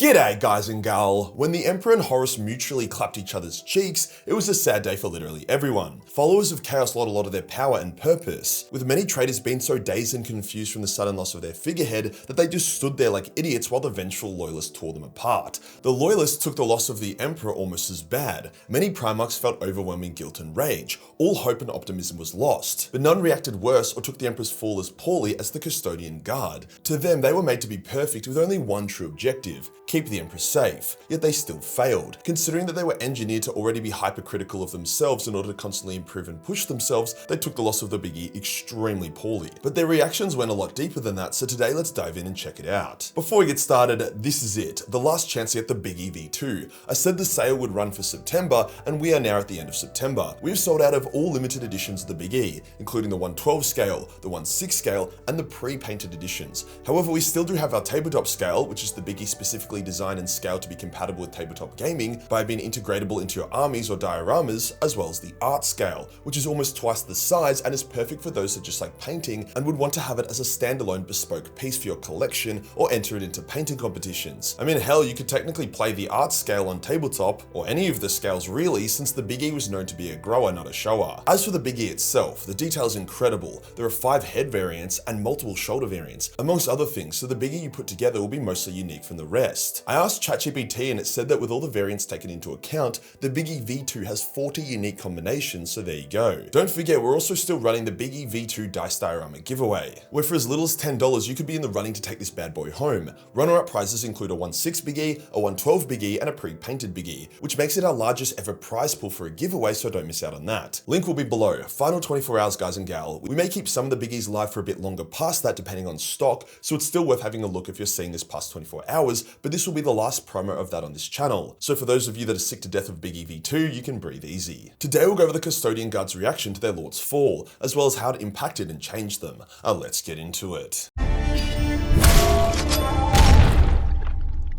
G'day guys and gal. When the Emperor and Horus mutually clapped each other's cheeks, it was a sad day for literally everyone. Followers of Chaos lost a lot of their power and purpose, with many traitors being so dazed and confused from the sudden loss of their figurehead that they just stood there like idiots while the vengeful loyalists tore them apart. The loyalists took the loss of the Emperor almost as bad. Many Primarchs felt overwhelming guilt and rage. All hope and optimism was lost, but none reacted worse or took the Emperor's fall as poorly as the Custodian Guard. To them, they were made to be perfect with only one true objective: keep the Emperor safe, yet they still failed. Considering that they were engineered to already be hypercritical of themselves in order to constantly improve and push themselves, they took the loss of the Biggie extremely poorly. But their reactions went a lot deeper than that, so today let's dive in and check it out. Before we get started, this is it, the last chance to get the Biggie V2. I said the sale would run for September, and we are now at the end of September. We've sold out of all limited editions of the Big E, including the 112 scale, the 16 scale, and the pre-painted editions. However, we still do have our tabletop scale, which is the Biggie specifically designed and scaled to be compatible with tabletop gaming by being integratable into your armies or dioramas, as well as the art scale, which is almost twice the size and is perfect for those that just like painting and would want to have it as a standalone bespoke piece for your collection or enter it into painting competitions. I mean, hell, you could technically play the art scale on tabletop, or any of the scales really, since the Big E was known to be a grower, not a shower. As for the Big E itself, the detail is incredible. There are 5 head variants and multiple shoulder variants, amongst other things, so the Big E you put together will be mostly unique from the rest. I asked ChatGPT and it said that with all the variants taken into account, the Biggie V2 has 40 unique combinations, so there you go. Don't forget, we're also still running the Biggie V2 Dice Diorama giveaway, where for as little as $10 you could be in the running to take this bad boy home. Runner-up prizes include a 16 Biggie, a 112 Biggie, and a pre-painted Biggie, which makes it our largest ever prize pool for a giveaway, so don't miss out on that. Link will be below. Final 24 hours, guys and gal. We may keep some of the Biggies live for a bit longer past that depending on stock, so it's still worth having a look if you're seeing this past 24 hours, but this will be the last promo of that on this channel. So for those of you that are sick to death of Biggie V2, you can breathe easy. Today we'll go over the Custodian Guard's reaction to their Lord's fall, as well as how it impacted and changed them. Let's get into it.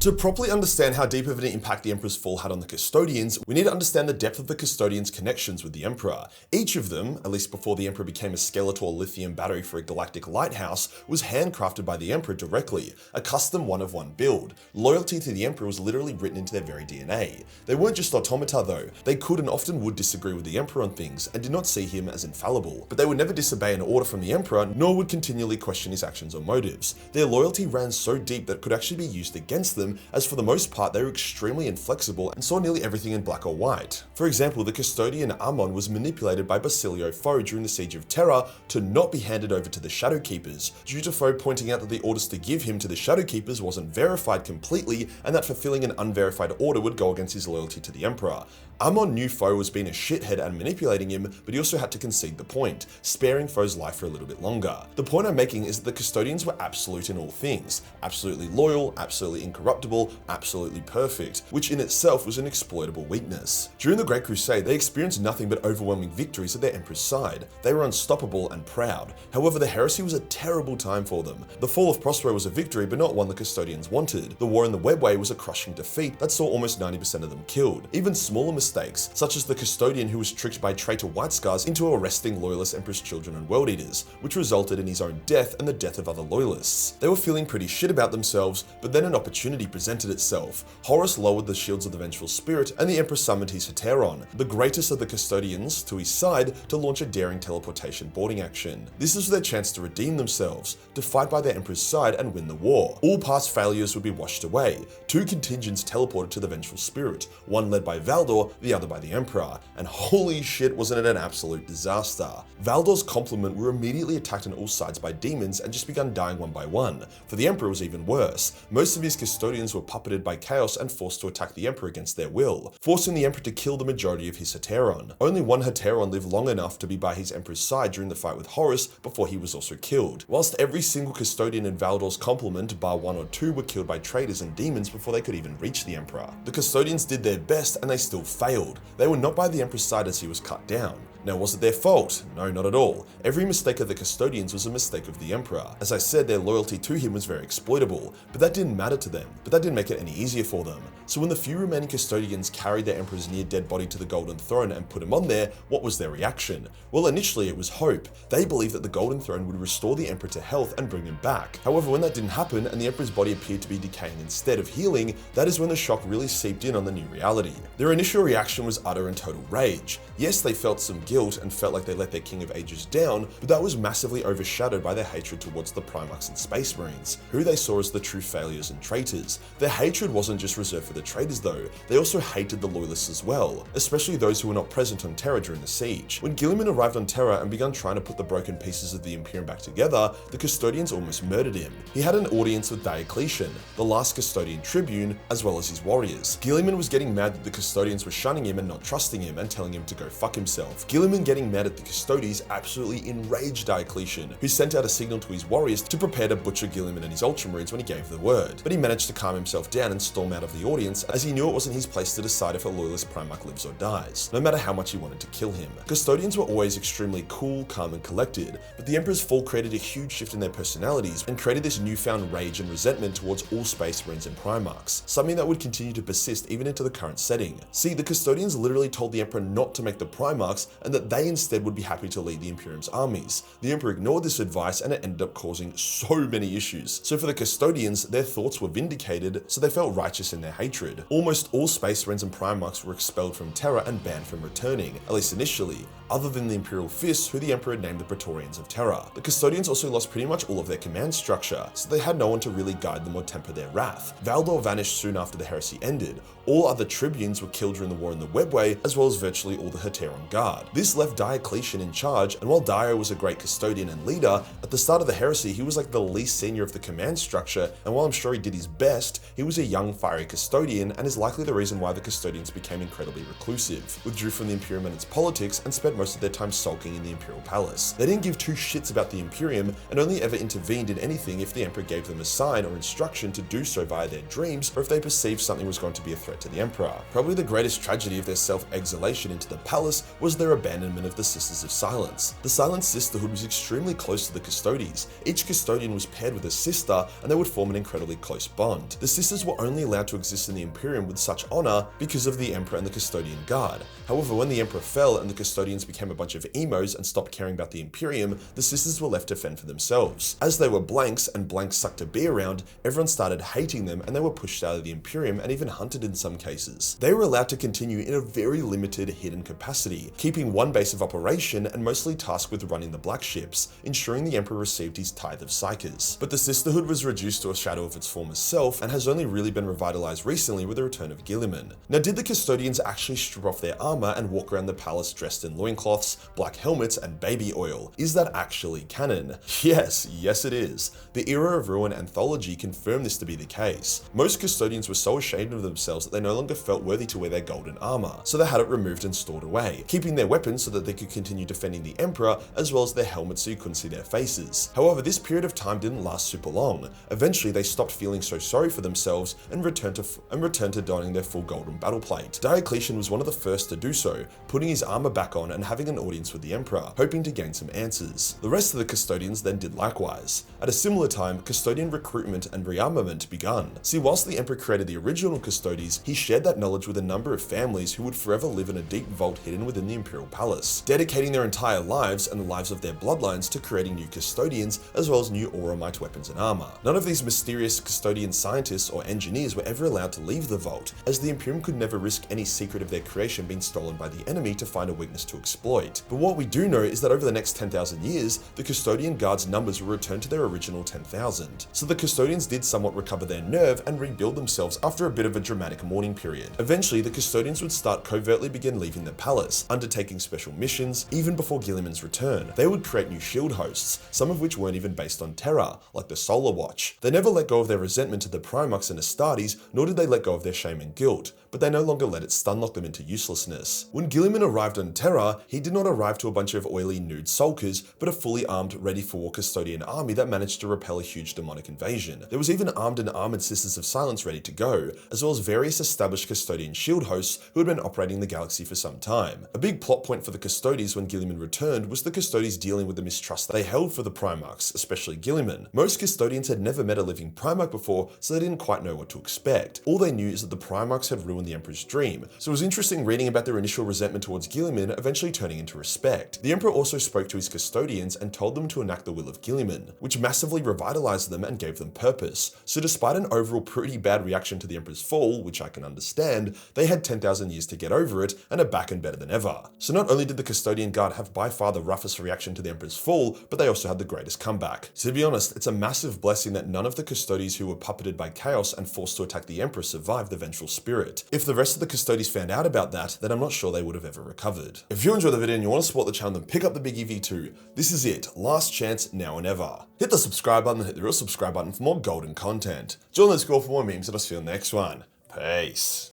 To properly understand how deep of an impact the Emperor's fall had on the Custodians, we need to understand the depth of the Custodians' connections with the Emperor. Each of them, at least before the Emperor became a Skeletor lithium battery for a galactic lighthouse, was handcrafted by the Emperor directly, a custom one-of-one build. Loyalty to the Emperor was literally written into their very DNA. They weren't just automata though, they could and often would disagree with the Emperor on things and did not see him as infallible, but they would never disobey an order from the Emperor, nor would continually question his actions or motives. Their loyalty ran so deep that it could actually be used against them, as for the most part they were extremely inflexible and saw nearly everything in black or white. For example, the Custodian Amon was manipulated by Basilio Foe during the Siege of Terra to not be handed over to the Shadowkeepers, due to Foe pointing out that the orders to give him to the Shadowkeepers wasn't verified completely and that fulfilling an unverified order would go against his loyalty to the Emperor. Amon knew Foe was being a shithead and manipulating him, but he also had to concede the point, sparing Foe's life for a little bit longer. The point I'm making is that the Custodians were absolute in all things, absolutely loyal, absolutely incorruptible, absolutely perfect, which in itself was an exploitable weakness. During the Great Crusade, they experienced nothing but overwhelming victories at their Emperor's side. They were unstoppable and proud. However, the heresy was a terrible time for them. The fall of Prospero was a victory, but not one the Custodians wanted. The war in the Webway was a crushing defeat that saw almost 90% of them killed. Even smaller mistakes, such as the Custodian who was tricked by traitor White Scars into arresting loyalist Emperor's children and world eaters, which resulted in his own death and the death of other loyalists. They were feeling pretty shit about themselves, but then an opportunity presented itself. Horus lowered the shields of the vengeful spirit and the Emperor summoned his Heteron, the greatest of the Custodians, to his side to launch a daring teleportation boarding action. This was their chance to redeem themselves, to fight by their Emperor's side and win the war. All past failures would be washed away. 2 contingents teleported to the vengeful spirit, one led by Valdor, the other by the Emperor, and holy shit wasn't it an absolute disaster. Valdor's complement were immediately attacked on all sides by demons and just begun dying one by one. For the Emperor it was even worse. Most of his Custodians were puppeted by Chaos and forced to attack the Emperor against their will, forcing the Emperor to kill the majority of his Heteron. Only one Heteron lived long enough to be by his Emperor's side during the fight with Horus before he was also killed, whilst every single Custodian in Valdor's complement, bar 1 or 2, were killed by traitors and demons before they could even reach the Emperor. The Custodians did their best and they still failed. They were not by the Emperor's side as he was cut down. Now, was it their fault? No, not at all. Every mistake of the Custodians was a mistake of the Emperor. As I said, their loyalty to him was very exploitable, but that didn't matter to them. But that didn't make it any easier for them. So when the few remaining Custodians carried their Emperor's near-dead body to the Golden Throne and put him on there, what was their reaction? Well, initially it was hope. They believed that the Golden Throne would restore the Emperor to health and bring him back. However, when that didn't happen and the Emperor's body appeared to be decaying instead of healing, that is when the shock really seeped in on the new reality. Their initial reaction was utter and total rage. Yes, they felt some guilt and felt like they let their King of Ages down, but that was massively overshadowed by their hatred towards the Primarchs and Space Marines, who they saw as the true failures and traitors. Their hatred wasn't just reserved for the traitors though, they also hated the loyalists as well, especially those who were not present on Terra during the siege. When Guilliman arrived on Terra and began trying to put the broken pieces of the Imperium back together, the Custodians almost murdered him. He had an audience with Diocletian, the last Custodian tribune, as well as his warriors. Guilliman was getting mad that the Custodians were shunning him and not trusting him and telling him to go fuck himself. Guilliman getting mad at the Custodes absolutely enraged Diocletian, who sent out a signal to his warriors to prepare to butcher Guilliman and his Ultramarines when he gave the word. But he managed to calm himself down and storm out of the audience, as he knew it wasn't his place to decide if a loyalist Primarch lives or dies, no matter how much he wanted to kill him. Custodians were always extremely cool, calm and collected, but the Emperor's fall created a huge shift in their personalities and created this newfound rage and resentment towards all Space Marines and Primarchs, something that would continue to persist even into the current setting. See, the Custodians literally told the Emperor not to make the Primarchs and that they instead would be happy to lead the Imperium's armies. The Emperor ignored this advice and it ended up causing so many issues. So for the Custodians, their thoughts were vindicated, so they felt righteous in their hatred. Almost all Space Marines and Primarchs were expelled from Terra and banned from returning, at least initially, other than the Imperial Fists, who the Emperor named the Praetorians of Terra. The Custodians also lost pretty much all of their command structure, so they had no one to really guide them or temper their wrath. Valdor vanished soon after the heresy ended. All other tribunes were killed during the war in the Webway, as well as virtually all the Heteron Guard. This left Diocletian in charge, and while Dio was a great custodian and leader, at the start of the heresy he was like the least senior of the command structure, and while I'm sure he did his best, he was a young, fiery custodian, and is likely the reason why the Custodians became incredibly reclusive, withdrew from the Imperium and its politics, and spent most of their time sulking in the Imperial Palace. They didn't give two shits about the Imperium, and only ever intervened in anything if the Emperor gave them a sign or instruction to do so via their dreams, or if they perceived something was going to be a threat to the Emperor. Probably the greatest tragedy of their self-exilation into the palace was their abandonment of the Sisters of Silence. The Silent Sisterhood was extremely close to the Custodes. Each custodian was paired with a sister, and they would form an incredibly close bond. The sisters were only allowed to exist in the Imperium with such honor because of the Emperor and the Custodian Guard. However, when the Emperor fell and the Custodians became a bunch of emos and stopped caring about the Imperium, the sisters were left to fend for themselves. As they were blanks, and blanks sucked to be around, everyone started hating them and they were pushed out of the Imperium and even hunted in some cases. They were allowed to continue in a very limited, hidden capacity, keeping one base of operation and mostly tasked with running the black ships, ensuring the Emperor received his tithe of psychers. But the Sisterhood was reduced to a shadow of its former self and has only really been revitalized recently with the return of Guilliman. Now, did the Custodians actually strip off their armor and walk around the palace dressed in loincloths, black helmets, and baby oil? Is that actually canon? Yes it is. The Era of Ruin anthology confirmed this to be the case. Most Custodians were so ashamed of themselves that they no longer felt worthy to wear their golden armor, so they had it removed and stored away, keeping their weapons so that they could continue defending the Emperor, as well as their helmets so you couldn't see their faces. However, this period of time didn't last super long. Eventually, they stopped feeling so sorry for themselves and returned to donning their full golden battle plate. Diocletian was one of the first to do so, putting his armor back on and having an audience with the Emperor, hoping to gain some answers. The rest of the Custodians then did likewise. At a similar time, Custodian recruitment and rearmament begun. See, whilst the Emperor created the original Custodes, he shared that knowledge with a number of families who would forever live in a deep vault hidden within the Imperial Palace, dedicating their entire lives and the lives of their bloodlines to creating new Custodians, as well as new Auramite weapons and armor. None of these mysterious Custodian scientists or engineers were ever allowed to leave the vault, as the Imperium could never risk any secret of their creation being stolen by the enemy to find a weakness to exploit. But what we do know is that over the next 10,000 years, the Custodian Guard's numbers will return to their original 10,000. So the Custodians did somewhat recover their nerve and rebuild themselves after a bit of a dramatic mourning period. Eventually, the Custodians would start covertly begin leaving the palace, undertaking special missions, even before Guilliman's return. They would create new shield hosts, some of which weren't even based on Terra, like the Solar Watch. They never let go of their resentment to the Primarchs and Astartes, nor did they let go of their shame and guilt, but they no longer let it stunlock them into uselessness. When Guilliman arrived on Terra, he did not arrive to a bunch of oily nude sulkers, but a fully armed, ready-for-war Custodian army that managed to repel a huge demonic invasion. There was even armed and armored Sisters of Silence ready to go, as well as various established Custodian shield hosts who had been operating the galaxy for some time. A big plot point point for the Custodes when Guilliman returned was the Custodes dealing with the mistrust they held for the Primarchs, especially Guilliman. Most Custodians had never met a living Primarch before, so they didn't quite know what to expect. All they knew is that the Primarchs had ruined the Emperor's dream, so it was interesting reading about their initial resentment towards Guilliman eventually turning into respect. The Emperor also spoke to his Custodians and told them to enact the will of Guilliman, which massively revitalized them and gave them purpose. So despite an overall pretty bad reaction to the Emperor's fall, which I can understand, they had 10,000 years to get over it and are back and better than ever. So not only did the Custodian Guard have by far the roughest reaction to the Emperor's fall, but they also had the greatest comeback. So to be honest, it's a massive blessing that none of the Custodes who were puppeted by chaos and forced to attack the Emperor survived the vengeful spirit. If the rest of the Custodes found out about that, then I'm not sure they would have ever recovered. If you enjoyed the video and you want to support the channel, then pick up the big EV2. This is it. Last chance, now and ever. Hit the subscribe button and hit the real subscribe button for more golden content. Join the score for more memes and I'll see you on the next one. Peace.